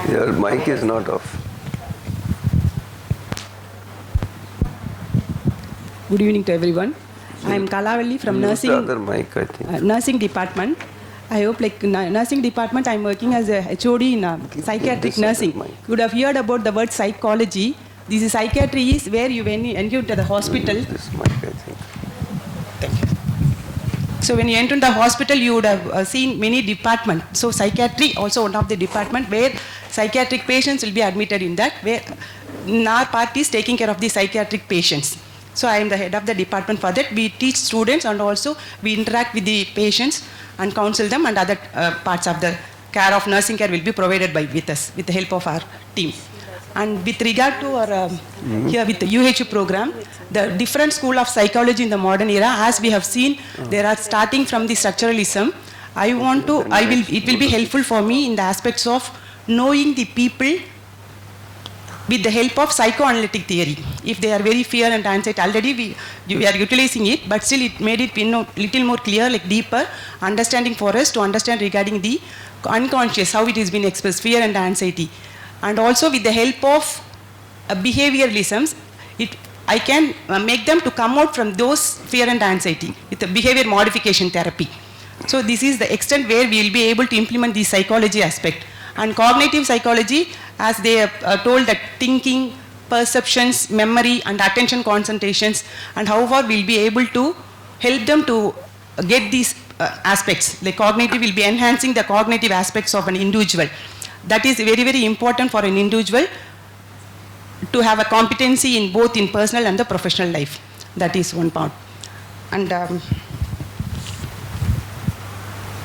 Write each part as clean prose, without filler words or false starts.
Your mic is not off. Good evening to everyone. I am Kalavalli from Use nursing. the other mic, I think. Nursing department. I hope nursing department. I am working as a HOD in psychiatric nursing. You would have heard about the word psychology. This is psychiatry is where you when you enter to the hospital. This mic, I think. Thank you. So when you enter the hospital, you would have seen many departments. So psychiatry also one of the department where psychiatric patients will be admitted in that, where our part is taking care of the psychiatric patients. So I am the head of the department for that. We teach students and also we interact with the patients and counsel them, and other parts of the care of nursing care will be provided with us with the help of our team. And with regard to our here with the UHV program, the different school of psychology in the modern era, as we have seen, there are starting from the structuralism. It will be helpful for me in the aspects of knowing the people with the help of psychoanalytic theory. If they are very fear and anxiety, already we are utilizing it, but still it made it little more clear, like deeper understanding for us to understand regarding the unconscious, how it has been expressed, fear and anxiety. And also with the help of behavioralisms, I can make them to come out from those fear and anxiety with the behavior modification therapy. So this is the extent where we will be able to implement the psychology aspect. And cognitive psychology, as they have told that thinking, perceptions, memory and attention concentrations, and however we'll be able to help them to get these aspects. The cognitive will be enhancing the cognitive aspects of an individual. That is very, very important for an individual to have a competency in both in personal and the professional life. That is one part. And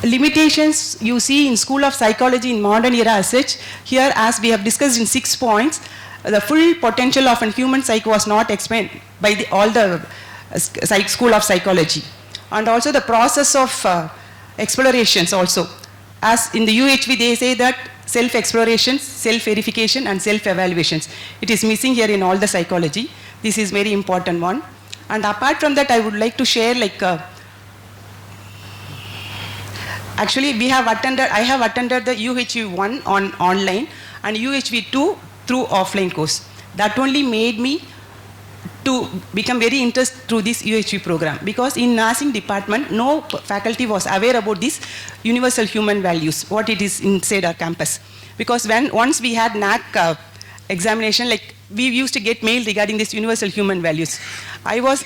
limitations you see in School of Psychology in modern era as such, here as we have discussed in 6 points, the full potential of a human psyche was not explained by all the School of Psychology. And also the process of explorations also. As in the UHV they say that self-explorations, self-verification and self-evaluations. It is missing here in all the psychology. This is very important one. And apart from that, I would like to share actually I have attended the UHV-1 on online and UHV-2 through offline course. That only made me to become very interested through this UHV program, because in nursing department, no faculty was aware about this universal human values, what it is inside our campus. Because once we had NAC examination, we used to get mail regarding this universal human values. I was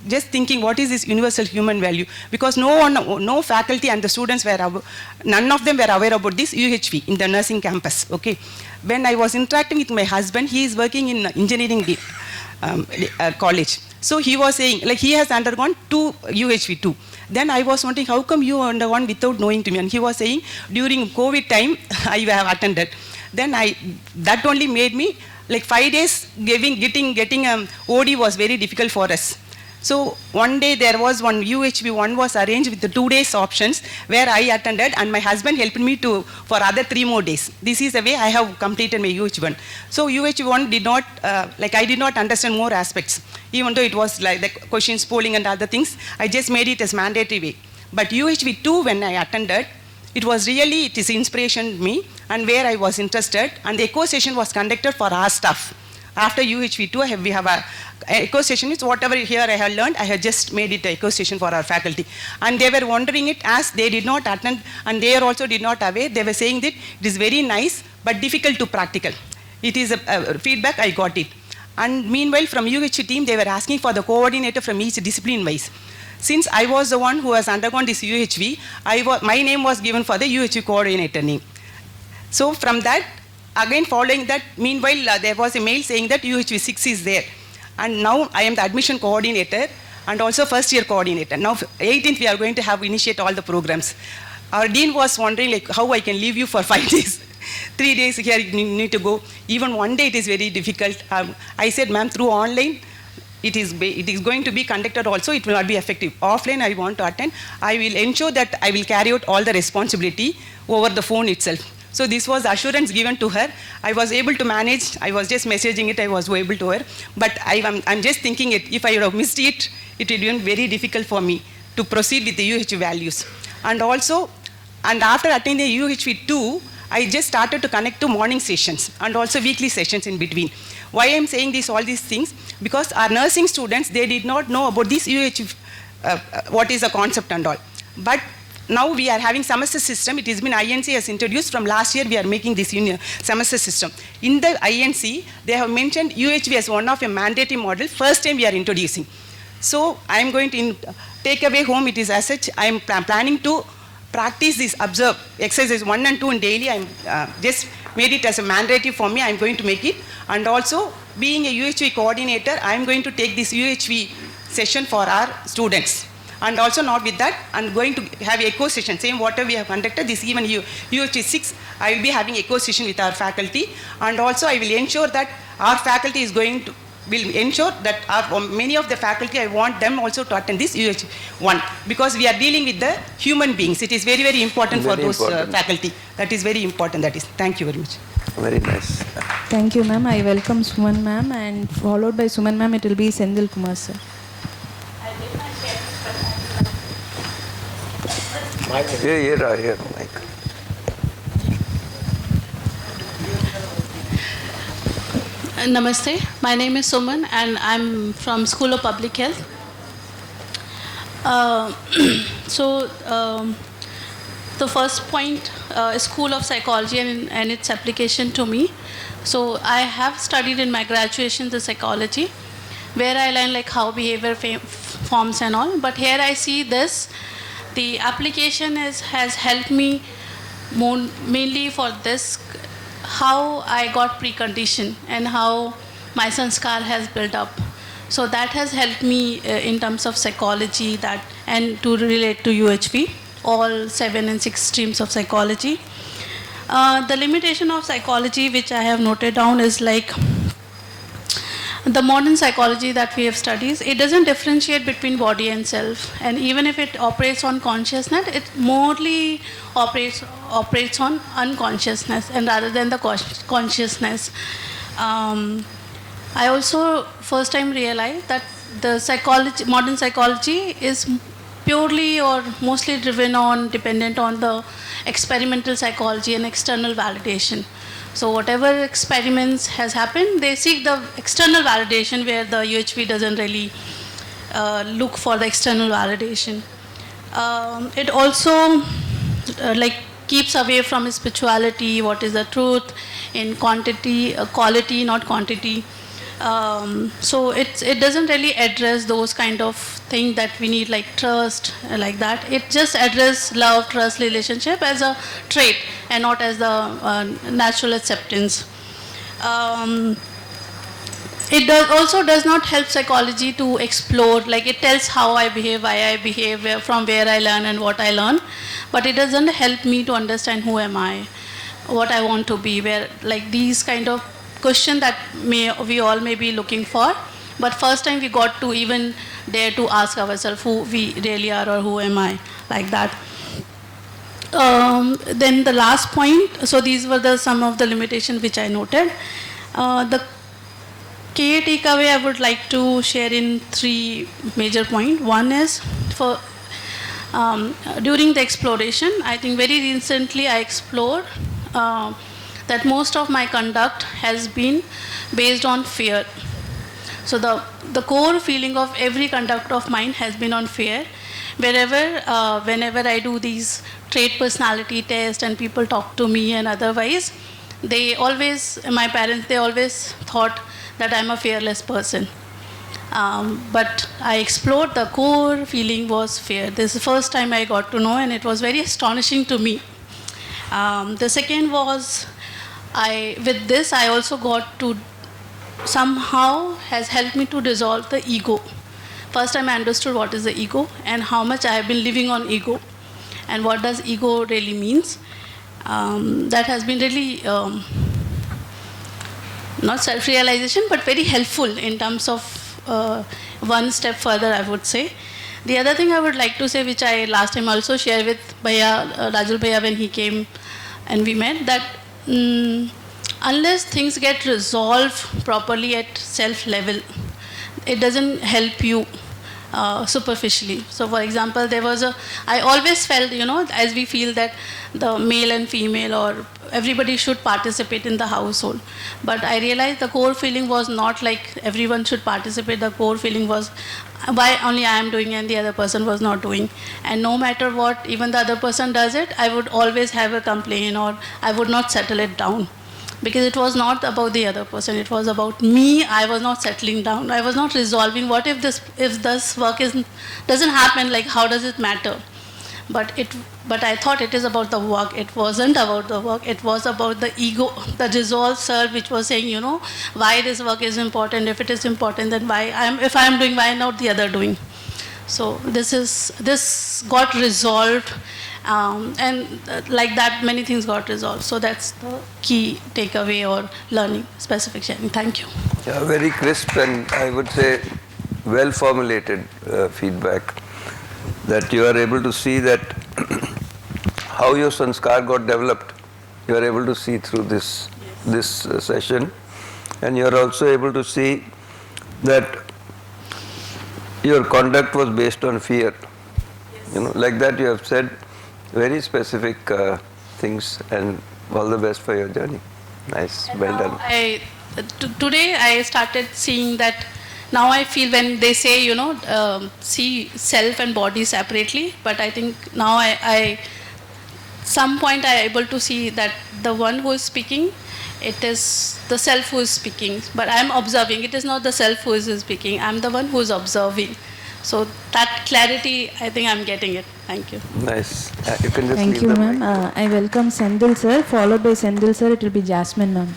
just thinking, what is this universal human value? Because no faculty and the students none of them were aware about this UHV in the nursing campus. Okay, when I was interacting with my husband, he is working in engineering college. So he was saying, he has undergone 2 UHV-2. Then I was wondering, how come you undergone without knowing to me? And he was saying, during COVID time, I have attended. Then that only made me, 5 days getting OD was very difficult for us. So one day there was one UHV-1 was arranged with the 2 days options where I attended, and my husband helped me for other 3 more days. This is the way I have completed my UHV-1. So UHV-1 did not, I did not understand more aspects. Even though it was like the questions, polling and other things, I just made it as mandatory way. But UHV-2 when I attended, it is inspiration to me and where I was interested, and the echo session was conducted for our staff. After UHV-2, we have a echo session. It's whatever here I have learned, I have just made it an echo session for our faculty. And they were wondering it as they did not attend and they also did not aware. They were saying that it is very nice but difficult to practical. It is a feedback, I got it. And meanwhile from UHV team, they were asking for the coordinator from each discipline wise. Since I was the one who has undergone this UHV, my name was given for the UHV coordinator name. So from that, again following that, meanwhile there was a mail saying that UHV-6 is there. And now I am the admission coordinator and also first year coordinator. Now 18th we are going to initiate all the programs. Our dean was wondering how I can leave you for 5 days. 3 days here you need to go. Even 1 day it is very difficult. I said, ma'am, through online, it is going to be conducted also, it will not be effective. Offline I want to attend. I will ensure that I will carry out all the responsibility over the phone itself. So this was assurance given to her. I was able to manage. I was just messaging it. I was able to her. But I'm just thinking if I would have missed it, it would have been very difficult for me to proceed with the UHV values. And also, after attending the UHV-2, I just started to connect to morning sessions and also weekly sessions in between. Why I am saying all these things? Because our nursing students, they did not know about this UHV, what is the concept and all. But now we are having semester system. It has been INC has introduced from last year. We are making this semester system. In the INC, they have mentioned UHV as one of a mandatory model. First time we are introducing. So I am going to take away home. It is as such. I am planning to practice this observe exercises 1 and 2 in daily. I am just made it as a mandatory for me. I am going to make it. And also being a UHV coordinator, I am going to take this UHV session for our students. And also not with that, I'm going to have echo session. Same whatever we have conducted, this even UHV 6, I will be having echo session with our faculty. And also I will ensure that our faculty is going to, will ensure that many of the faculty, I want them also to attend this UHV 1. Because we are dealing with the human beings. It is very, very important for those faculty. That is very important. That is. Thank you very much. Very nice. Thank you, ma'am. I welcome Suman ma'am, and followed by Suman ma'am, it will be Sendil Kumar sir. Here, Mike. Namaste. My name is Suman and I'm from School of Public Health. The first point is School of Psychology and its application to me. So I have studied in my graduation the psychology, where I learned like how behavior forms and all. But here I see this. The application has helped me mainly for this, how I got precondition and how my sanskar has built up. So that has helped me in terms of psychology that and to relate to UHV, all 7 and 6 streams of psychology. The limitation of psychology which I have noted down is like the modern psychology that we have studied, it doesn't differentiate between body and self. And even if it operates on consciousness, it mostly operates on unconsciousness and rather than the consciousness. I also first time realized that the modern psychology is purely or mostly dependent on the experimental psychology and external validation. So whatever experiments has happened, they seek the external validation where the UHV doesn't really look for the external validation. It also keeps away from spirituality, what is the truth in quantity, quality, not quantity. So it doesn't really address those kind of things that we need, like trust, like that. It just addresses love, trust, relationship as a trait and not as the natural acceptance. It also does not help psychology to explore, like it tells how I behave, why I behave, from where I learn and what I learn, but it doesn't help me to understand who am I, what I want to be, where like these kind of question that we all may be looking for, but first time we got to even dare to ask ourselves who we really are or who am I, like that. Then the last point, so these were some of the limitations which I noted. The key takeaway I would like to share in 3 major points. One is for during the exploration, I think very recently I explored that most of my conduct has been based on fear. So the core feeling of every conduct of mine has been on fear. Whenever I do these trait personality tests and people talk to me and otherwise, my parents, they always thought that I'm a fearless person. But I explored the core feeling was fear. This is the first time I got to know and it was very astonishing to me. The second was, with this I also got to somehow has helped me to dissolve the ego. First time I understood what is the ego and how much I have been living on ego and what does ego really means. That has been really not self-realization but very helpful in terms of one step further, I would say. The other thing I would like to say, which I last time also shared with Rajul Bhaiya when he came and we met, that unless things get resolved properly at self level, it doesn't help you superficially. So for example, I always felt, as we feel that the male and female or everybody should participate in the household. But I realized the core feeling was not like everyone should participate. The core feeling was why only I am doing and the other person was not doing. And no matter what, even the other person does it, I would always have a complaint or I would not settle it down. Because it was not about the other person, it was about me. I was not settling down. I was not resolving what if this work doesn't happen, like how does it matter? But I thought it is about the work. It wasn't about the work. It was about the ego, the resolve self, which was saying, why this work is important. If it is important, then if I am doing, why not the other doing? So this got resolved. And like that, many things got resolved. So that's the key takeaway or learning, specific sharing. Thank you. Yeah, very crisp and I would say well formulated feedback, that you are able to see that how your sanskar got developed. You are able to see through this session, and you are also able to see that your conduct was based on fear. Yes. Like that you have said very specific things, and all the best for your journey. Nice, and well done. Today I started seeing that. Now I feel when they say, see self and body separately, but I think now I some point I am able to see that the one who is speaking, it is the self who is speaking, but I am observing. It is not the self who is speaking. I am the one who is observing. So that clarity, I think I am getting it. Thank you. Nice. You can just Thank you, ma'am. I welcome Sendil sir. Followed by Sendil sir, it will be Jasmine, ma'am.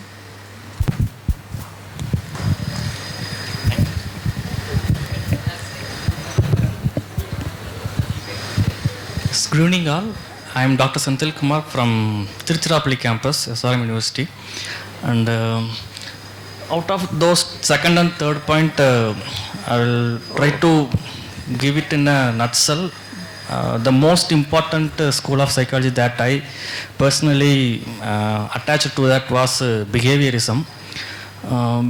Good evening all. I am Dr. Senthil Kumar from Tiruchirappalli campus, SRM University. And out of those second and third point, I will try to give it in a nutshell. The most important school of psychology that I personally attached to that was behaviorism.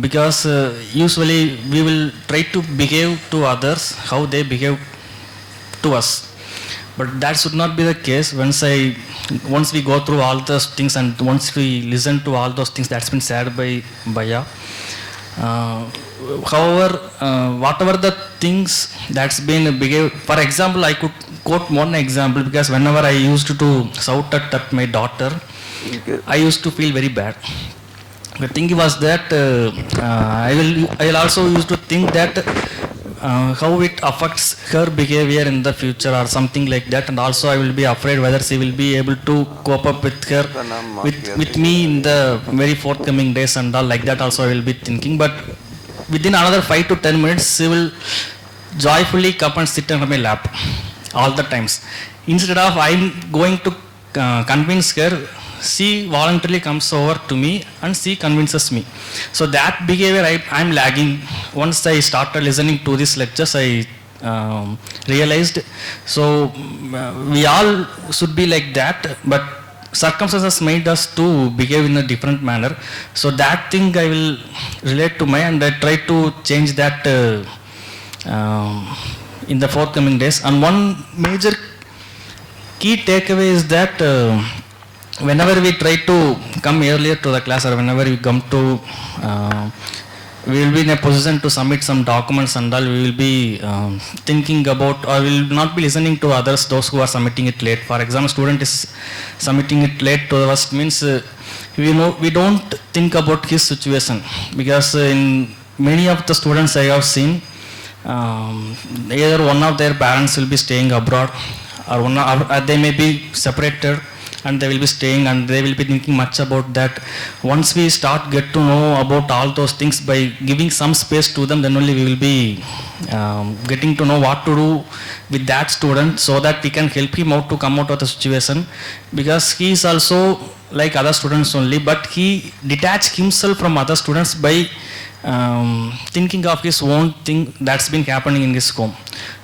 Because usually we will try to behave to others how they behave to us. But that should not be the case. Once we go through all those things and once we listen to all those things that's been said by Bhaiya, however, whatever the things that's been behave, for example, I could quote one example, because whenever I used to shout at my daughter, I used to feel very bad. The thing was that I will also used to think that how it affects her behavior in the future or something like that, and also I will be afraid whether she will be able to cope up with her with me in the very forthcoming days and all like that. Also I will be thinking, but within another 5 to 10 minutes she will joyfully come and sit on my lap all the times. Instead of I'm going to convince her, she voluntarily comes over to me and she convinces me. So that behavior I'm lagging. Once I started listening to these lectures, I realized. So we all should be like that, but circumstances made us to behave in a different manner. So that thing I will relate to and I try to change that in the forthcoming days. And one major key takeaway is that whenever we try to come earlier to the class, or whenever we come to, we will be in a position to submit some documents and all, we will be thinking about, or we will not be listening to others, those who are submitting it late. For example, student is submitting it late to us, means we don't think about his situation, because in many of the students I have seen, either one of their parents will be staying abroad, or they may be separated, and they will be staying and they will be thinking much about that. Once we get to know about all those things by giving some space to them, then only we will be getting to know what to do with that student, so that we can help him out to come out of the situation, because he is also like other students only, but he detached himself from other students by thinking of his own thing that's been happening in his home.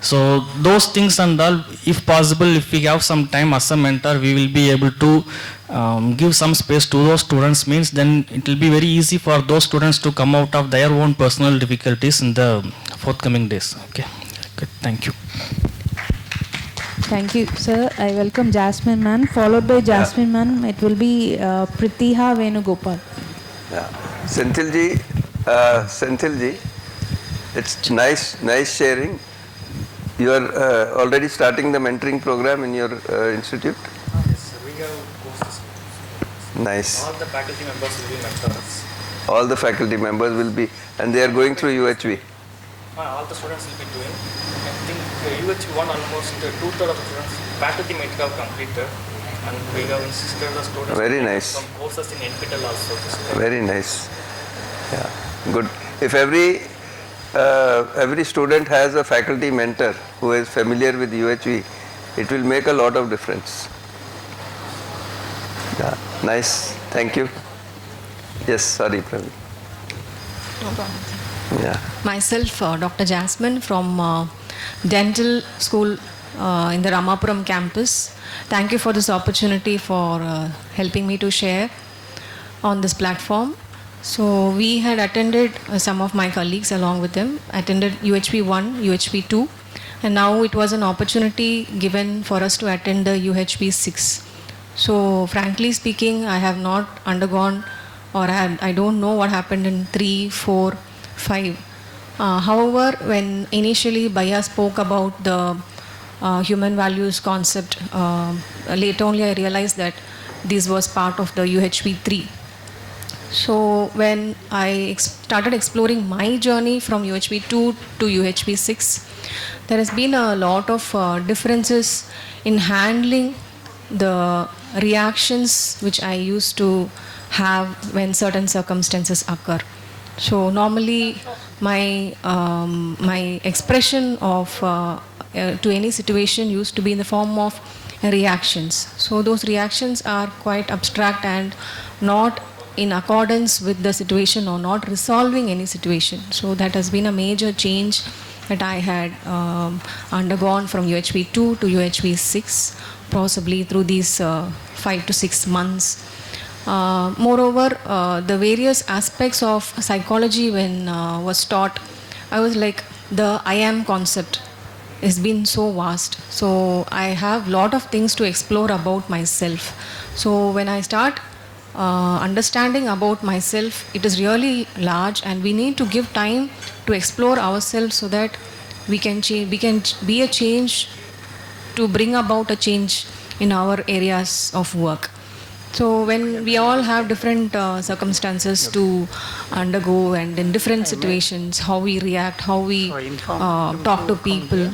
So those things and all, if possible, if we have some time as a mentor, we will be able to give some space to those students, means then it will be very easy for those students to come out of their own personal difficulties in the forthcoming days. Okay. Okay, thank you. Thank you, sir. I welcome Jasmine ma'am. Followed by Jasmine ma'am, it will be Prithiha Venugopal. Yeah. Senthil ji, it's nice sharing. You are already starting the mentoring program in your institute? Yes, sir. We have courses. Nice. All the faculty members will be mentors. All the faculty members will be, and they are going through UHV. All the students will be doing. I think UHV1 almost 2/3 of the students, faculty might have completed. And we have insisted the students Very to take nice. some courses in NPTEL also. Very nice. Yeah, good. If every student has a faculty mentor who is familiar with UHV, it will make a lot of difference. Yeah, nice. Thank you. Yes, sorry, Praveen. No problem. Yeah. Myself, Dr. Jasmine from Dental School in the Ramapuram campus. Thank you for this opportunity for helping me to share on this platform. So we had attended, some of my colleagues along with them, attended UHV1, UHV2, and now it was an opportunity given for us to attend the UHV6. So frankly speaking, I have not undergone, or I don't know what happened in 3, 4, 5. However, when initially Bhaiya spoke about the human values concept, later only I realized that this was part of the UHV3. So when I started exploring my journey from UHV2 to UHV6, there has been a lot of differences in handling the reactions which I used to have when certain circumstances occur. So normally my expression of to any situation used to be in the form of reactions. So those reactions are quite abstract and not in accordance with the situation or not resolving any situation. So that has been a major change that I had undergone from UHV2 to UHV6, possibly through these 5 to 6 months. Moreover, the various aspects of psychology when was taught, I was like, the I am concept has been so vast. So I have lot of things to explore about myself. So when I start understanding about myself, it is really large, and we need to give time to explore ourselves so that we can be a change, to bring about a change in our areas of work. So when we all have different circumstances to undergo, and in different situations, how we react, how we talk to people,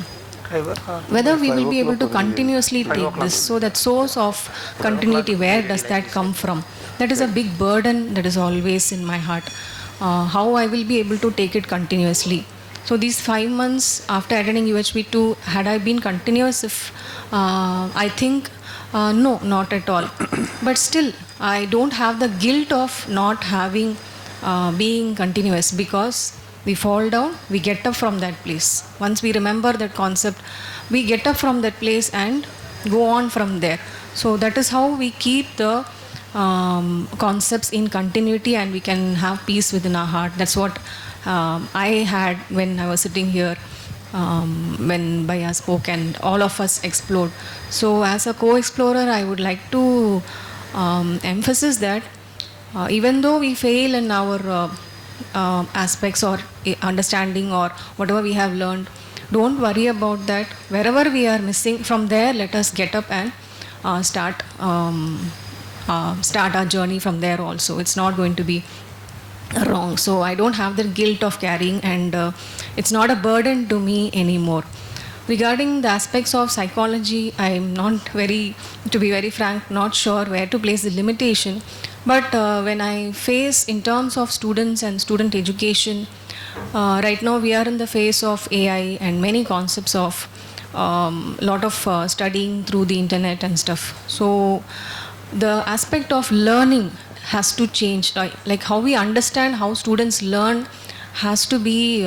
whether we will be able to continuously take this. So that source of continuity, where does that come from? That is a big burden that is always in my heart. How I will be able to take it continuously. So these 5 months after attending UHV2, had I been continuous? If I think no, not at all. But still, I don't have the guilt of not having being continuous, because we fall down, we get up from that place. Once we remember that concept, we get up from that place and go on from there. So that is how we keep the concepts in continuity, and we can have peace within our heart. That's what I had when I was sitting here, when Bhaiya spoke and all of us explored. So as a co-explorer, I would like to emphasize that even though we fail in our aspects or understanding or whatever we have learned, don't worry about that. Wherever we are missing, from there let us get up and start our journey from there also. It's not going to be wrong. So I don't have the guilt of carrying, and it's not a burden to me anymore. Regarding the aspects of psychology, I'm not very, to be very frank, not sure where to place the limitation. But when I face in terms of students and student education, right now we are in the phase of AI and many concepts of lot of studying through the internet and stuff. So the aspect of learning has to change, like how we understand how students learn has to be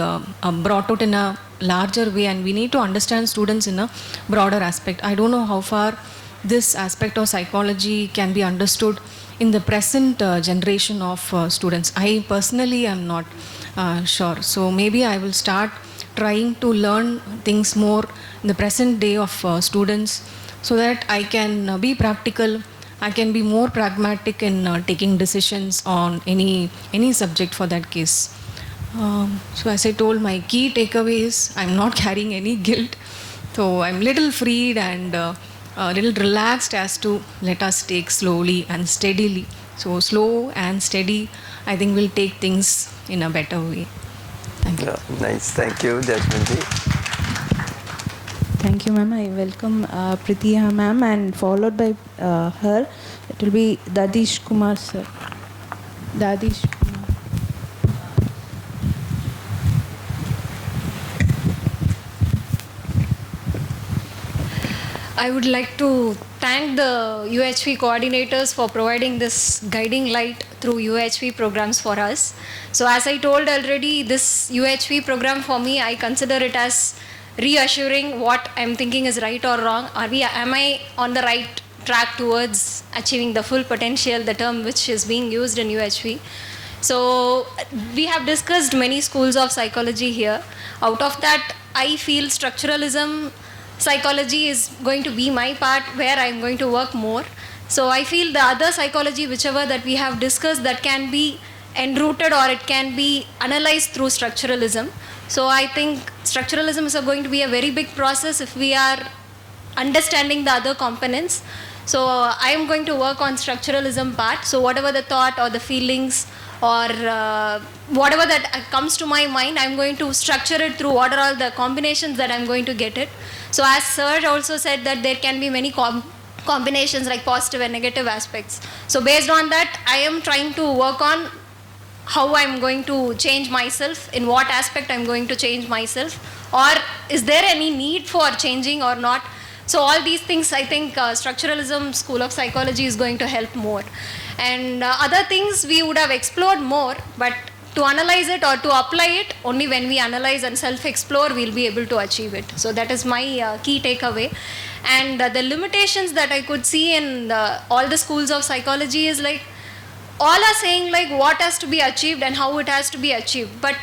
brought out in a larger way, and we need to understand students in a broader aspect. I don't know how far this aspect of psychology can be understood in the present generation of students. I personally am not sure. So maybe I will start trying to learn things more in the present day of students, so that I can be practical, I can be more pragmatic in taking decisions on any subject for that case. So as I told, my key takeaway is I'm not carrying any guilt. So I'm little freed and a little relaxed as to let us take slowly and steadily. So slow and steady, I think, will take things in a better way. Thank you. Yeah, nice. Thank you, Jasmine ji. Thank you, ma'am. I welcome Pritiha ma'am, and followed by her, it will be Dadish Kumar sir. Dadish Kumar. I would like to thank the UHV coordinators for providing this guiding light through UHV programs for us. So as I told already, this UHV program for me, I consider it as reassuring what I'm thinking is right or wrong. Am I on the right track towards achieving the full potential, the term which is being used in UHV. So we have discussed many schools of psychology here. Out of that, I feel structuralism psychology is going to be my part where I'm going to work more. So I feel the other psychology, whichever that we have discussed, that can be enrooted or it can be analyzed through structuralism. So I think structuralism is going to be a very big process if we are understanding the other components. So I am going to work on structuralism part. So whatever the thought or the feelings or whatever that comes to my mind, I'm going to structure it through what are all the combinations that I'm going to get it. So as Sir also said that there can be many combinations like positive and negative aspects. So based on that, I am trying to work on how I'm going to change myself, in what aspect I'm going to change myself, or is there any need for changing or not. So all these things, I think structuralism school of psychology is going to help more. And other things we would have explored more, but to analyze it or to apply it, only when we analyze and self-explore, we'll be able to achieve it. So that is my key takeaway. And the limitations that I could see in all the schools of psychology is like, all are saying like what has to be achieved and how it has to be achieved. But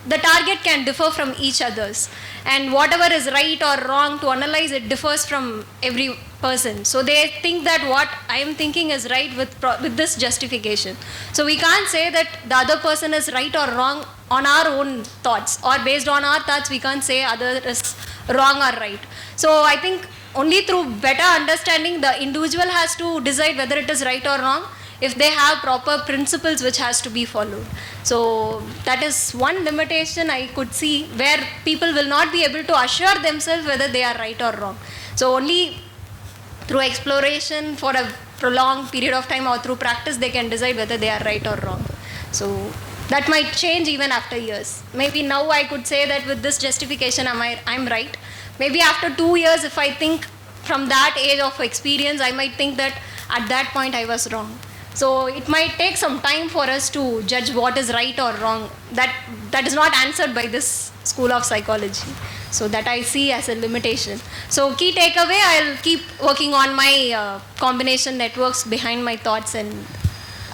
the target can differ from each others. And whatever is right or wrong to analyze, it differs from every person. So they think that what I am thinking is right with this justification. So we can't say that the other person is right or wrong on our own thoughts, or based on our thoughts we can't say other is wrong or right. So I think only through better understanding the individual has to decide whether it is right or wrong, if they have proper principles which has to be followed. So that is one limitation I could see, where people will not be able to assure themselves whether they are right or wrong. So only through exploration for a prolonged period of time or through practice they can decide whether they are right or wrong. So that might change even after years. Maybe now I could say that with this justification I'm right. Maybe after 2 years, if I think from that age of experience, I might think that at that point I was wrong. So it might take some time for us to judge what is right or wrong. That is not answered by this school of psychology. So that I see as a limitation. So key takeaway, I'll keep working on my combination networks behind my thoughts and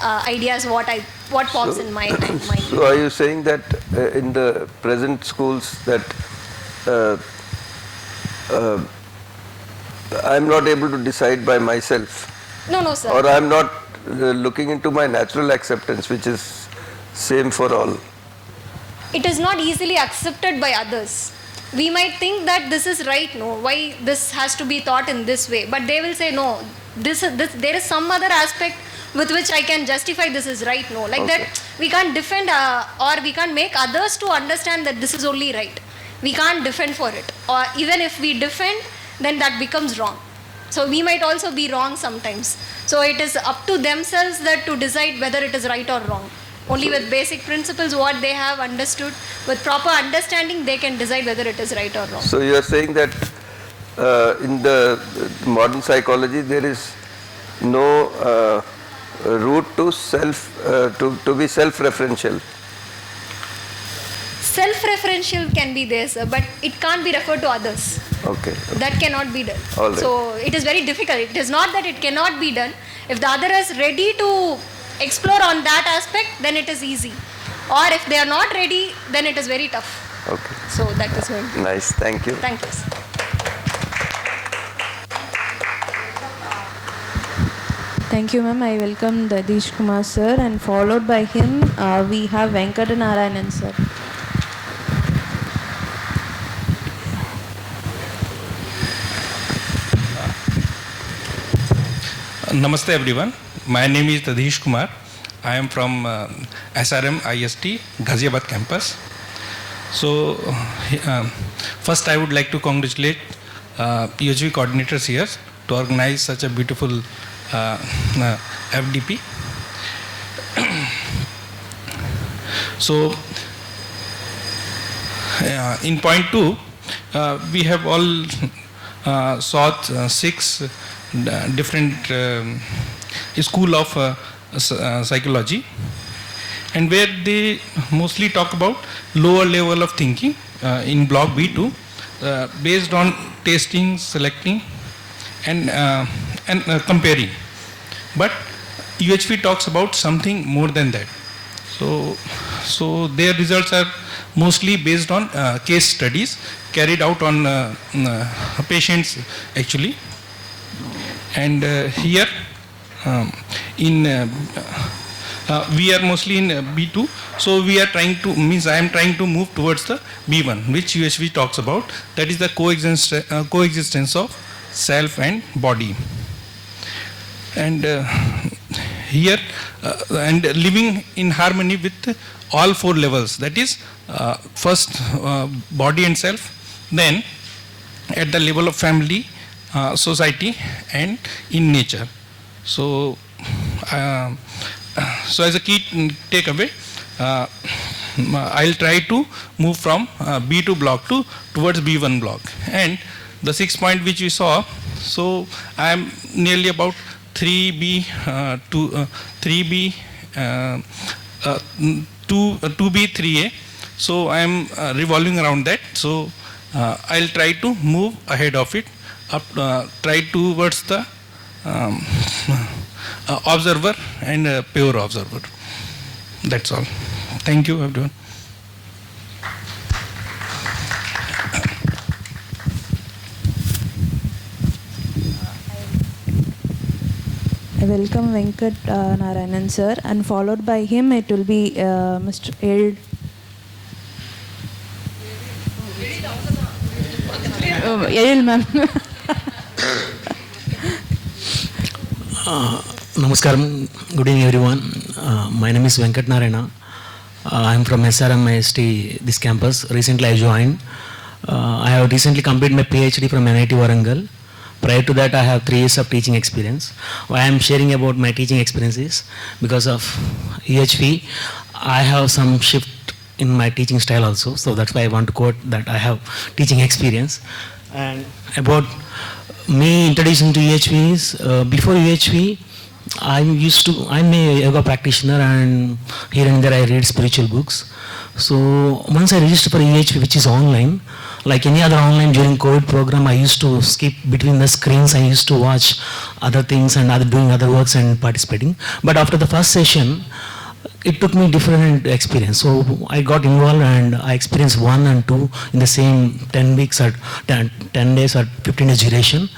ideas, what pops in my mind. So are you saying that in the present schools that I'm not able to decide by myself? No, sir. Or I'm not looking into my natural acceptance, which is same for all? It is not easily accepted by others. We might think that this is right, no, why this has to be thought in this way, but they will say no, there is some other aspect with which I can justify this is right, no, like okay. that we can't defend or we can't make others to understand that this is only right. We can't defend for it, or even if we defend, then that becomes wrong. So we might also be wrong sometimes. So it is up to themselves that to decide whether it is right or wrong. Only with basic principles, what they have understood, with proper understanding, they can decide whether it is right or wrong. So you are saying that in the modern psychology there is no route to to be self-referential. Self-referential can be there, sir, but it can't be referred to others. Okay. That cannot be done. All right. So it is very difficult. It is not that it cannot be done. If the other is ready to explore on that aspect, then it is easy. Or if they are not ready, then it is very tough. Okay. So that is going to be. Nice. Thank you. Thank you, sir. Thank you, ma'am. I welcome Dadish Kumar sir, and followed by him, we have Venkatanarayanan sir. Namaste everyone. My name is Dadish Kumar. I am from SRMIST Ghaziabad campus. So first I would like to congratulate UHV coordinators here to organize such a beautiful FDP. So in point 2, we have all saw 6 different school of psychology, and where they mostly talk about lower level of thinking in block B2 based on tasting, selecting and comparing. But UHV talks about something more than that. So their results are mostly based on case studies carried out on patients actually. And here we are mostly in B2, so we are trying to, I am trying to move towards the B1, which UHV talks about, that is the coexistence of self and body. And here, and living in harmony with all 4 levels, that is first body and self, then at the level of family, society and in nature. So as a key takeaway, I'll try to move from B2 block towards B1 block. And the 6th point which we saw, so I am nearly about 3B, 3B, 2B, 3A. So I am revolving around that. So I'll try to move ahead of it, up, try towards the observer and pure observer. That's all. Thank you, everyone. I welcome Venkat Narayanan sir, and followed by him it will be Mr. Eld. Eld ma'am. Namaskaram. Good evening, everyone. My name is Venkat Narayana. I am from SRMIST, this campus. Recently I joined. I have recently completed my PhD from NIT Warangal. Prior to that, I have 3 years of teaching experience. Why I am sharing about my teaching experiences, because of UHV, I have some shift in my teaching style also. So that's why I want to quote that I have teaching experience. And about me introducing to UHV is, before UHV, I'm a yoga practitioner, and here and there I read spiritual books. So once I registered for UHV, which is online, like any other online during COVID program, I used to skip between the screens. I used to watch other things and doing other works and participating. But after the first session, it took me different experience. So I got involved and I experienced 1 and 2 in the same 10 weeks or 10 days or 15 days duration.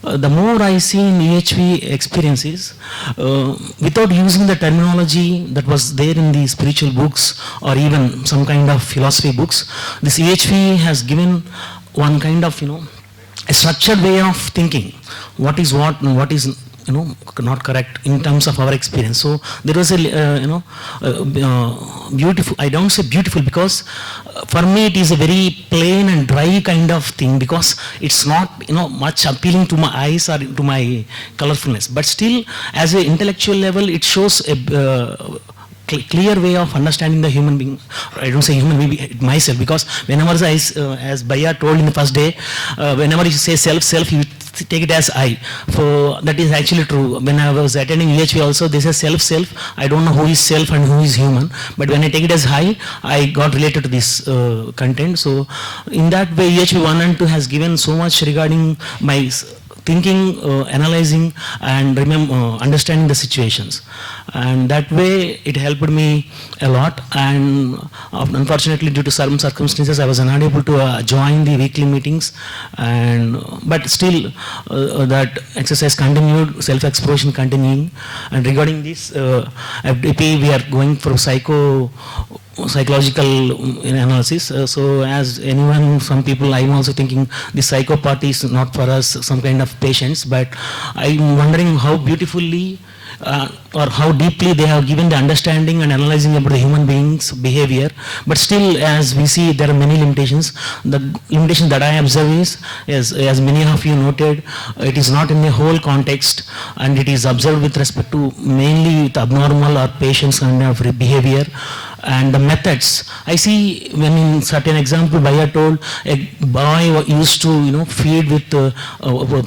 The more I see in UHV experiences, without using the terminology that was there in the spiritual books or even some kind of philosophy books, this UHV has given one kind of, a structured way of thinking. What is what and what is not correct in terms of our experience. So there was a beautiful, I don't say beautiful because for me it is a very plain and dry kind of thing, because it's not much appealing to my eyes or to my colorfulness, but still as an intellectual level it shows a clear way of understanding the human being. I don't say human being, myself, because whenever as Bhaiya told in the first day, whenever you say self, you take it as I. So that is actually true. When I was attending UHV also, they say self. I don't know who is self and who is human, but when I take it as I got related to this content. So in that way, UHV 1 and 2 has given so much regarding my thinking, analyzing, and understanding the situations. And that way, it helped me a lot. And unfortunately, due to some circumstances, I was unable to join the weekly meetings. But still, that exercise continued, self-exploration continuing. And regarding this FDP, we are going for psychological analysis. So as anyone, some people, I'm also thinking the psycho part is not for us, some kind of patients, but I'm wondering how beautifully or how deeply they have given the understanding and analyzing about the human being's behavior. But still, as we see, there are many limitations. The limitation that I observe is, as many of you noted, it is not in the whole context, and it is observed with respect to mainly the abnormal or patient's kind of behavior. And the methods, I see when in certain example, Bhaiya told a boy used to feed with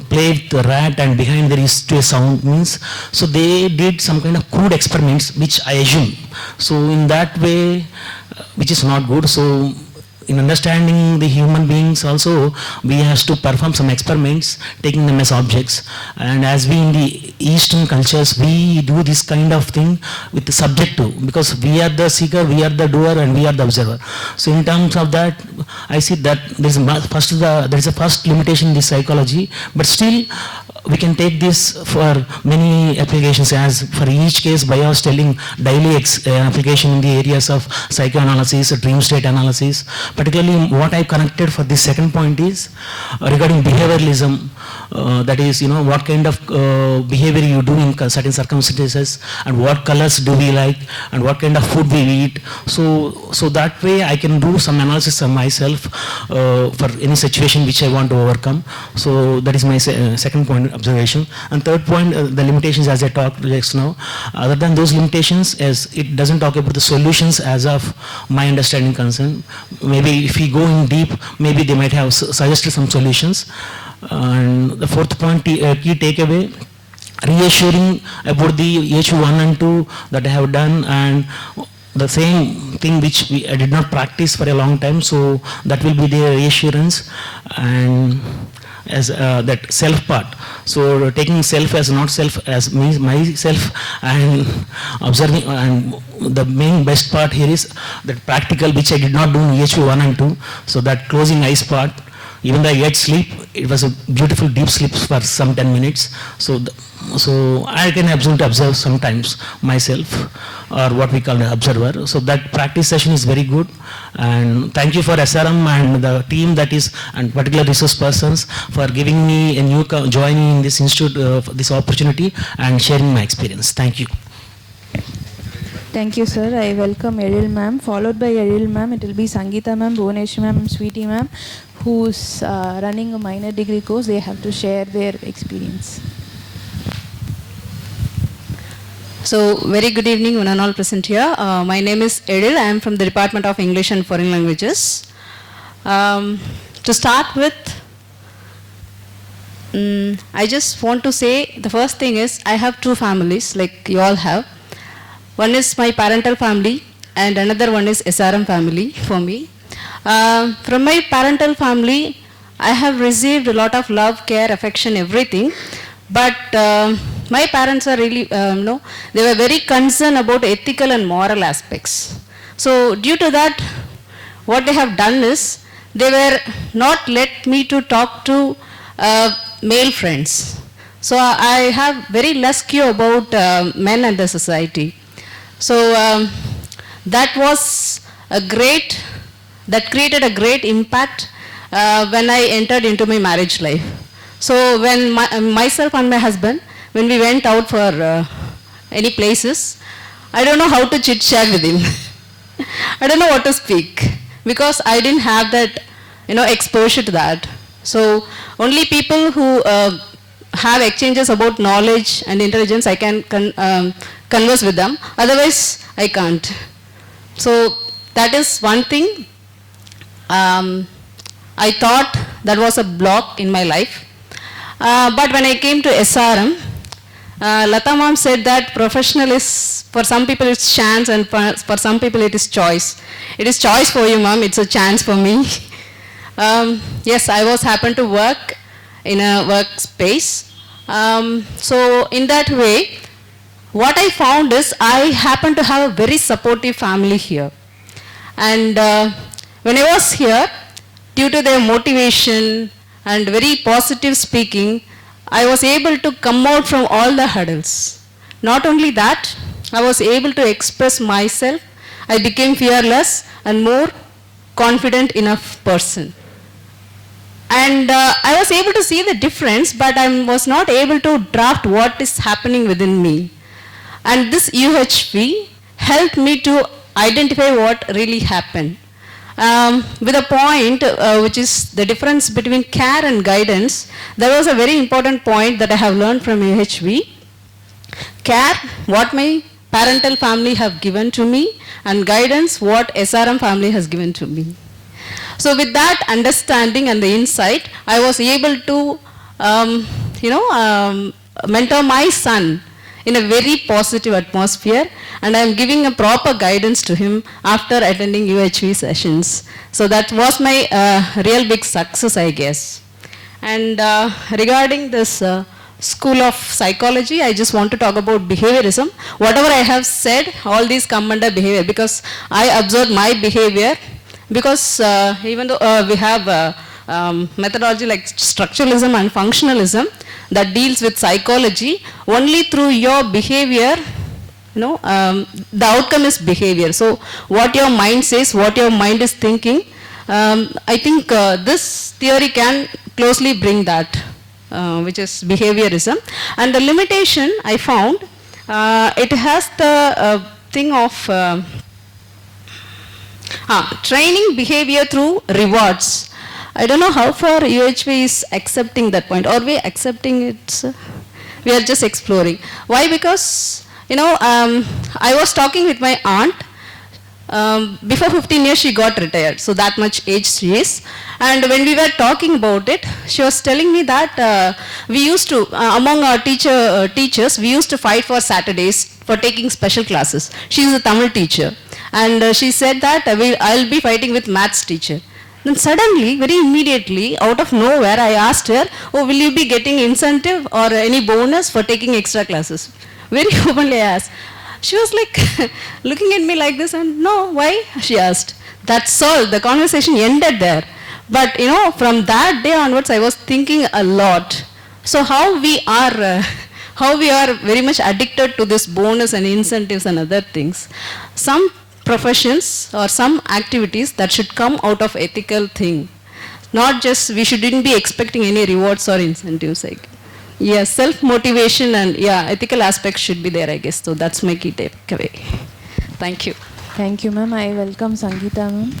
play with the rat, and behind there is a sound, means so they did some kind of crude experiments, which I assume. So in that way, which is not good. So in understanding the human beings also, we have to perform some experiments, taking them as objects. And as we in the Eastern cultures, we do this kind of thing with the subjective, because we are the seeker, we are the doer, and we are the observer. So in terms of that, I see that there is a first limitation in this psychology, but still we can take this for many applications. As for each case, Bhaiya was telling daily application in the areas of psychoanalysis, dream state analysis. Particularly what I connected for this second point is regarding behavioralism. That is, what kind of behavior you do in certain circumstances, and what colors do we like, and what kind of food we eat. So that way I can do some analysis of myself for any situation which I want to overcome. So that is my second point observation. And third point, the limitations as I talked just now. Other than those limitations, as it doesn't talk about the solutions as of my understanding concern. Maybe if we go in deep, maybe they might have suggested some solutions. And the fourth point, key takeaway, reassuring about the UHV-1 and 2 that I have done, and the same thing which I did not practice for a long time, so that will be the reassurance. And as that self part, so taking self as not self, as myself, and observing. And the main best part here is that practical, which I did not do in UHV-1 and 2, so that closing eyes part. Even though I get sleep, it was a beautiful deep sleep for some 10 minutes. So I can absolutely observe sometimes myself, or what we call an observer. So that practice session is very good. And thank you for SRM and the team that is, and particular resource persons, for giving me a joining in this institute, this opportunity, and sharing my experience. Thank you. Thank you, sir. I welcome Eril ma'am. Followed by Eril ma'am, it will be Sangeeta ma'am, Bhuvanesh ma'am, and Sweetie ma'am, who's running a minor degree course. They have to share their experience. So, very good evening, one and all present here. My name is Eril. I am from the Department of English and Foreign Languages. To start with, I just want to say the first thing is I have two families, like you all have. One is my parental family, and another one is SRM family for me. From my parental family, I have received a lot of love, care, affection, everything. But my parents are really, they were very concerned about ethical and moral aspects. So due to that, what they have done is, they were not let me to talk to male friends. So I have very less cue about men and the society. So that was that created a great impact when I entered into my marriage life. So when myself and my husband, when we went out for any places, I don't know how to chit chat with him. I don't know what to speak, because I didn't have that, exposure to that. So only people who have exchanges about knowledge and intelligence, I can converse with them. Otherwise, I can't. So that is one thing. I thought that was a block in my life. But when I came to SRM, Lata ma'am said that professional is, for some people it's chance, and for some people it is choice. It is choice for you, ma'am. It's a chance for me. Yes, I was happened to work in a workspace. So in that way, what I found is I happen to have a very supportive family here. And when I was here, due to their motivation and very positive speaking, I was able to come out from all the hurdles. Not only that, I was able to express myself. I became fearless and more confident enough person. And I was able to see the difference, but I was not able to draft what is happening within me. And this UHV helped me to identify what really happened. With a point which is the difference between care and guidance, there was a very important point that I have learned from UHV. Care, what my parental family have given to me, and guidance, what SRM family has given to me. So with that understanding and the insight, I was able to, mentor my son in a very positive atmosphere, and I am giving a proper guidance to him after attending UHV sessions. So that was my real big success, I guess. And regarding this School of Psychology, I just want to talk about behaviorism. Whatever I have said, all these come under behavior, because I observed my behavior, because even though we have methodology like structuralism and functionalism that deals with psychology, only through your behavior, the outcome is behavior. So what your mind says, what your mind is thinking, I think this theory can closely bring that, which is behaviorism. And the limitation I found, it has the thing of training behavior through rewards. I don't know how far UHV is accepting that point. Are we accepting it? We are just exploring. Why? Because, I was talking with my aunt. Before 15 years, she got retired. So that much age she is. And when we were talking about it, she was telling me that we used to, among our teachers, we used to fight for Saturdays for taking special classes. She is a Tamil teacher. And she said that I'll be fighting with maths teacher. Then suddenly, very immediately, out of nowhere, I asked her, oh, will you be getting incentive or any bonus for taking extra classes? Very openly I asked. She was like looking at me like this, and no, why? She asked. That's all. The conversation ended there. But from that day onwards, I was thinking a lot. So how we are very much addicted to this bonus and incentives and other things. Some professions or some activities that should come out of ethical thing. Not just, we shouldn't be expecting any rewards or incentives. Yes, self-motivation and ethical aspects should be there, I guess. So that's my key takeaway. Thank you. Thank you, ma'am. I welcome Sangeeta, ma'am.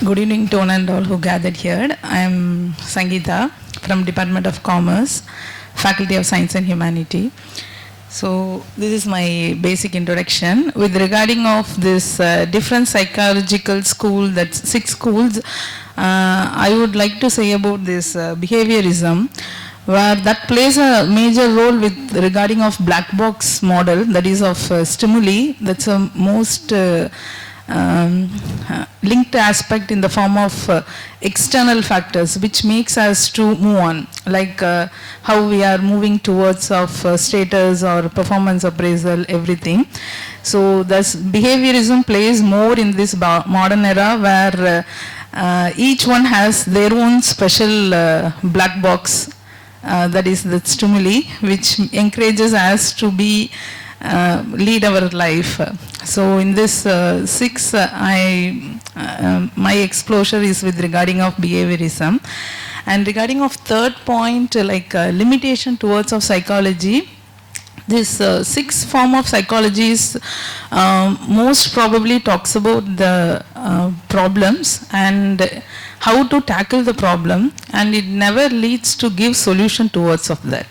Good evening to one and all who gathered here. I am Sangeeta from Department of Commerce, Faculty of Science and Humanity. So this is my basic introduction. With regarding of this different psychological school, that's 6 schools, I would like to say about this behaviorism, where that plays a major role with regarding of black box model, that is of stimuli. That's a most linked aspect in the form of external factors which makes us to move on, like how we are moving towards of status or performance appraisal, everything. So thus behaviorism plays more in this modern era, where each one has their own special black box, that is the stimuli, which encourages us to be lead our life. So in this 6, my exposure is with regarding of behaviorism. And regarding of third point, like limitation towards of psychology, this 6 form of psychology is most probably talks about the problems and how to tackle the problem, and it never leads to give solution towards of that.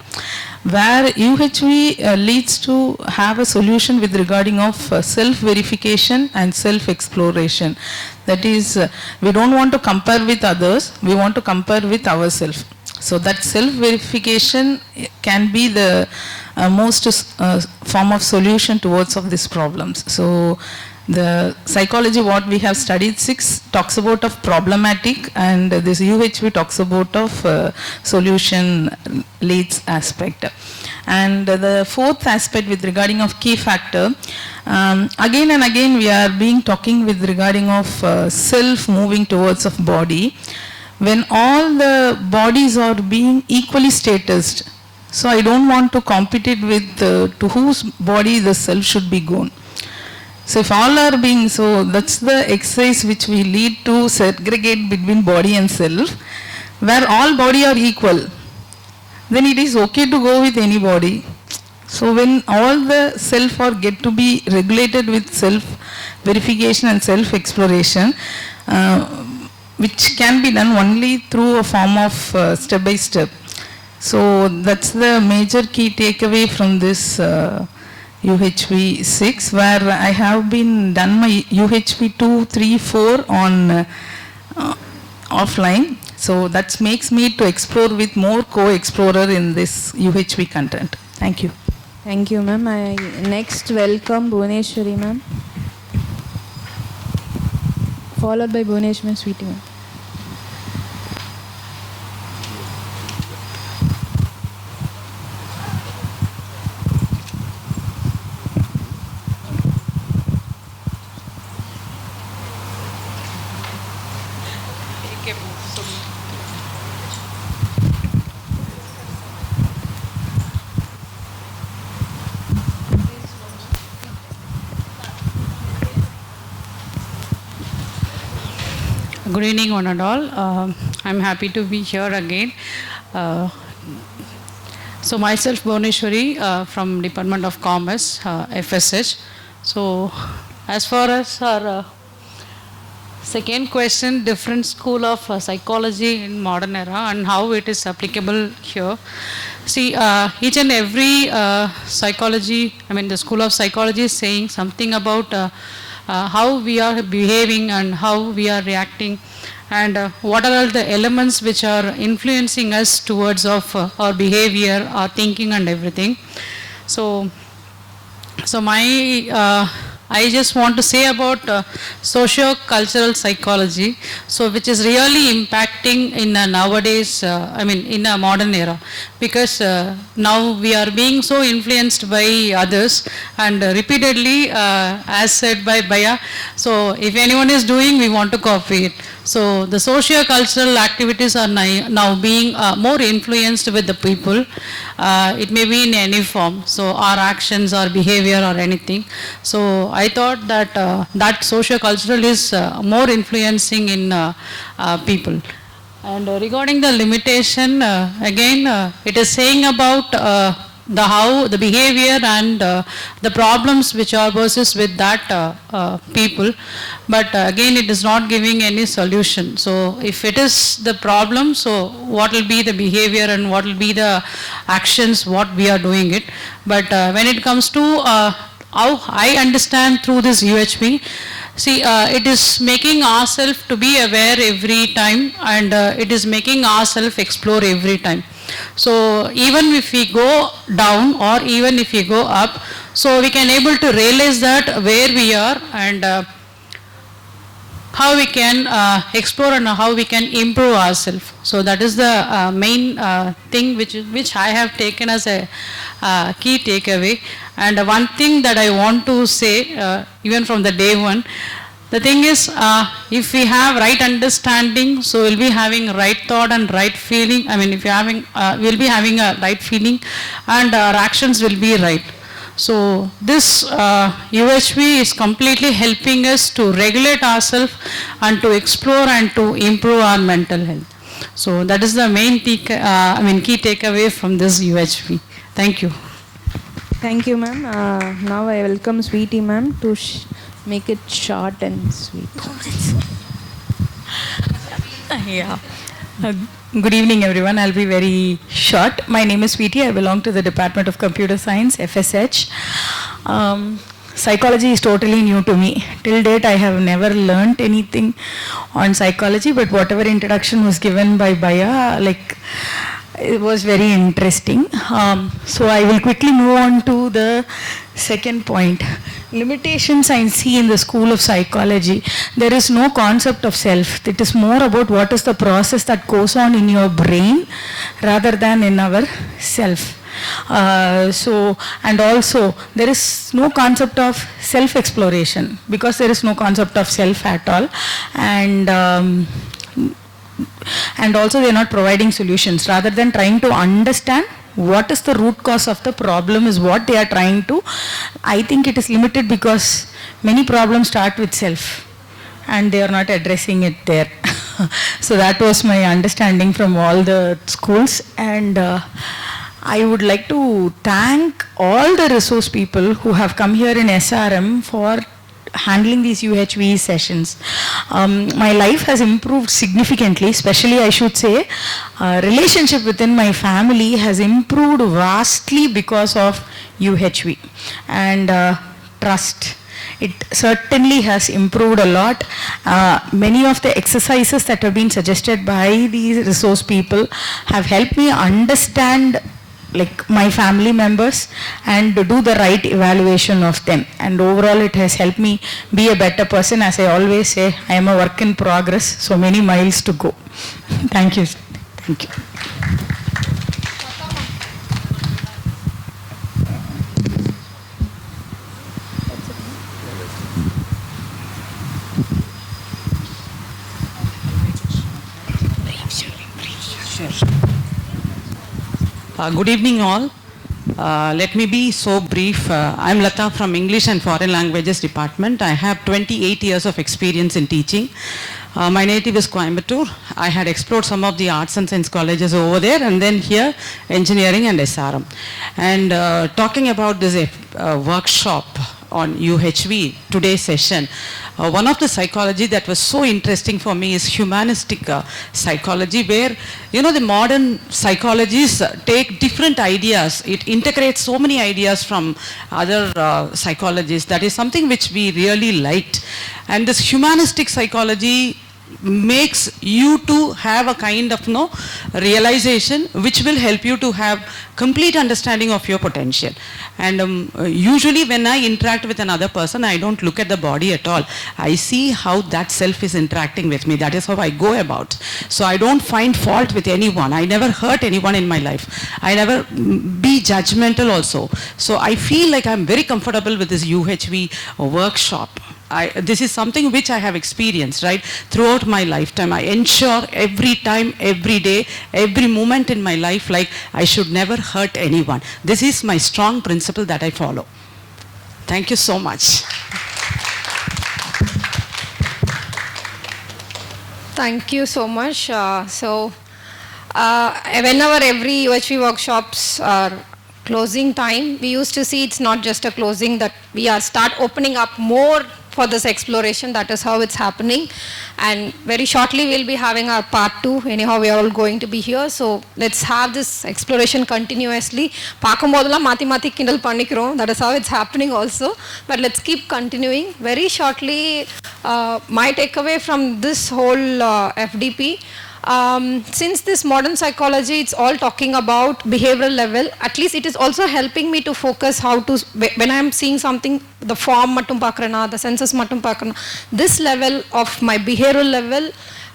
where UHV leads to have a solution with regarding of self-verification and self-exploration. That is, we don't want to compare with others, we want to compare with ourselves. So that self-verification can be the most form of solution towards of these problems. So the psychology what we have studied 6 talks about of problematic, and this UHV talks about of solution leads aspect. And the fourth aspect with regarding of key factor, again and again we are being talking with regarding of self moving towards of body. When all the bodies are being equally statused, so I don't want to compete with to whose body the self should be gone. So if all are being, so that's the exercise which we lead to segregate between body and self, where all body are equal, then it is okay to go with any body. So when all the self are get to be regulated with self verification and self exploration, which can be done only through a form of step by step. So that's the major key takeaway from this UHV 6, where I have been done my UHV 2, 3, 4 on offline. So that makes me to explore with more co-explorer in this UHV content. Thank you. Thank you, ma'am. I next welcome Bhuvneshwari, ma'am. Followed by Bhuvneshwari Sweetie, ma'am. Good evening, one and all. I'm happy to be here again. So myself, Bhuvneshwari, from Department of Commerce, FSH. So as far as our second question, different school of psychology in modern era and how it is applicable here. See, each and every psychology, the school of psychology is saying something about how we are behaving and how we are reacting, and what are all the elements which are influencing us towards of our behavior, our thinking and everything. So my I just want to say about socio-cultural psychology, so which is really impacting in nowadays, in a modern era, because now we are being so influenced by others, and repeatedly, as said by Baya, so if anyone is doing, we want to copy it. So the socio-cultural activities are now being more influenced with the people. It may be in any form, so our actions, our behavior or anything. So I thought that that socio-cultural is more influencing in people. And regarding the limitation, again, it is saying about the behavior and the problems which are versus with that people, but again it is not giving any solution. So if it is the problem, so what will be the behavior and what will be the actions what we are doing it. But when it comes to how I understand through this UHV, see, it is making ourselves to be aware every time, and it is making ourselves explore every time. So even if we go down or even if we go up, so we can able to realize that where we are and how we can explore and how we can improve ourselves. So that is the main thing which I have taken as a key takeaway. And one thing that I want to say, even from the day one, the thing is, if we have right understanding, so we'll be having right thought and right feeling. If you're having, we'll be having a right feeling, and our actions will be right. So this UHV is completely helping us to regulate ourselves and to explore and to improve our mental health. So that is the main key takeaway from this UHV. Thank you. Thank you, ma'am. Now I welcome Sweetie, ma'am, to make it short and sweet. Yeah. Good evening, everyone. I'll be very short. My name is Sweetie. I belong to the Department of Computer Science, FSH. Psychology is totally new to me. Till date, I have never learnt anything on psychology, but whatever introduction was given by Baya, it was very interesting. So I will quickly move on to the second point. Limitations I see in the school of psychology. There is no concept of self. It is more about what is the process that goes on in your brain rather than in our self. And also there is no concept of self-exploration because there is no concept of self at all. And also they are not providing solutions. Rather than trying to understand what is the root cause of the problem is what they are trying to. I think it is limited because many problems start with self and they are not addressing it there. So that was my understanding from all the schools, and I would like to thank all the resource people who have come here in SRM for handling these UHV sessions. My life has improved significantly, especially I should say relationship within my family has improved vastly because of UHV, and trust. It certainly has improved a lot. Many of the exercises that have been suggested by these resource people have helped me understand my family members and do the right evaluation of them, and overall it has helped me be a better person. As I always say, I am a work in progress, so many miles to go. Thank you. Thank you. Good evening all. Let me be so brief. I'm Lata from English and Foreign Languages Department. I have 28 years of experience in teaching. My native is Coimbatore. I had explored some of the arts and science colleges over there, and then here engineering and SRM. And talking about this workshop on UHV, today's session, one of the psychology that was so interesting for me is humanistic psychology, where the modern psychologists take different ideas. It integrates so many ideas from other psychologists. That is something which we really liked. And this humanistic psychology makes you to have a kind of realization which will help you to have complete understanding of your potential. And usually when I interact with another person, I don't look at the body at all. I see how that self is interacting with me. That is how I go about. So I don't find fault with anyone. I never hurt anyone in my life. I never be judgmental also. So I feel like I'm very comfortable with this UHV workshop. This is something which I have experienced, right, throughout my lifetime. I ensure every time, every day, every moment in my life, like I should never hurt anyone. This is my strong principle that I follow. Thank you so much. Thank you so much. Whenever every UHV workshops are closing time, we used to see it's not just a closing, that we are start opening up more for this exploration. That is how it's happening. And very shortly we'll be having our part 2. Anyhow, we are all going to be here. So let's have this exploration continuously. That is how it's happening also. But let's keep continuing. Very shortly, my takeaway from this whole FDP, since this modern psychology, it's all talking about behavioral level, at least it is also helping me to focus how to, when I am seeing something, the form mattum pakrana, the senses mattum pakrana, this level of my behavioral level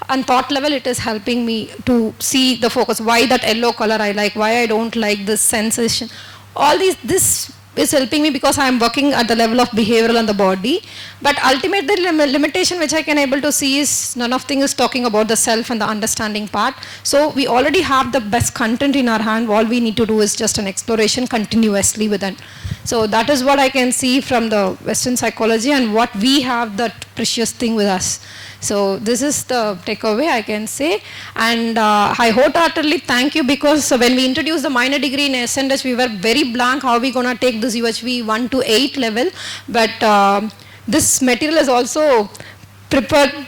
and thought level, it is helping me to see the focus, why that yellow color I like, why I don't like this sensation. All this is helping me because I am working at the level of behavioral and the body. But ultimately the limitation which I can able to see is none of things is talking about the self and the understanding part. So we already have the best content in our hand. All we need to do is just an exploration continuously within. So that is what I can see from the Western psychology and what we have, that precious thing with us. So this is the takeaway I can say, and I wholeheartedly thank you, because when we introduced the minor degree in SNDS, we were very blank how we gonna take this UHV 1 to 8 level, but this material is also prepared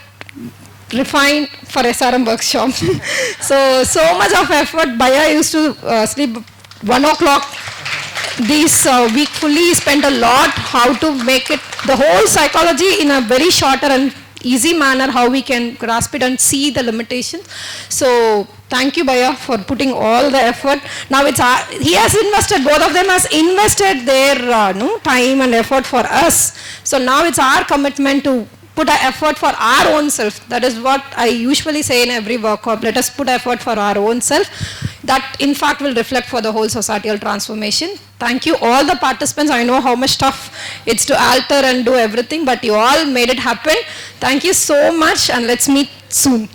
refined for SRM workshop. so much of effort. Baya used to sleep 1 o'clock. This week fully spent a lot how to make it, the whole psychology in a very shorter and easy manner, how we can grasp it and see the limitations. So thank you, Baya, for putting all the effort. Now it's he has invested, both of them has invested their time and effort for us. So now it's our commitment to put an effort for our own self. That is what I usually say in every workshop. Let us put effort for our own self. That in fact will reflect for the whole societal transformation. Thank you all the participants. I know how much tough it's to alter and do everything, but you all made it happen. Thank you so much, and let's meet soon.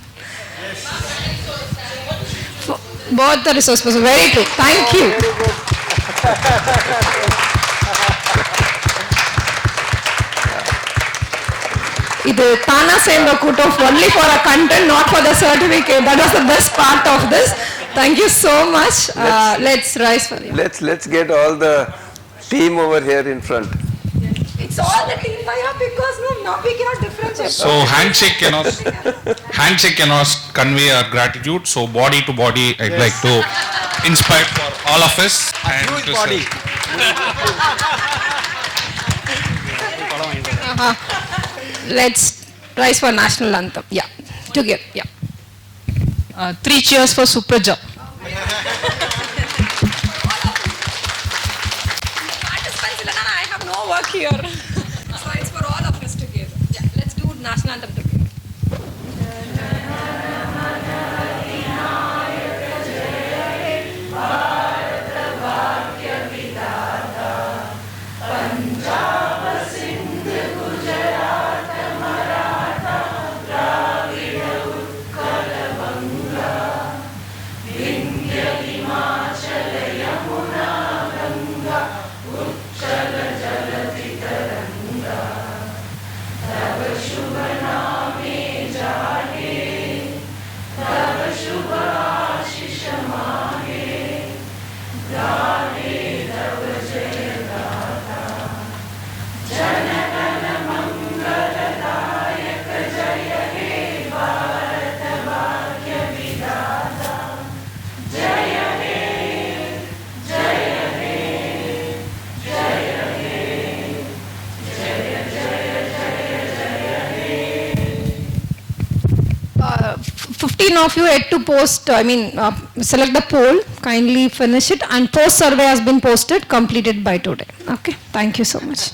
Both the resource persons, very true. Thank you. Idu Tana Sendra Kutof only for a content, not for the certificate. That was the best part of this. Thank you so much. Let's rise for you. Let's get all the team over here in front. It's all the team, Baya, because now we cannot differentiate. So handshake cannot convey our gratitude. So body to body, I'd like to inspire for all of us. And to body. Let's rise for national anthem. Yeah, together. Yeah. 3 cheers for Supraja. Participants, I have no work here. So it's for all of us together. Yeah, let's do national anthem together. Of you had to post, select the poll, kindly finish it, and post survey has been posted, completed by today. Okay, thank you so much.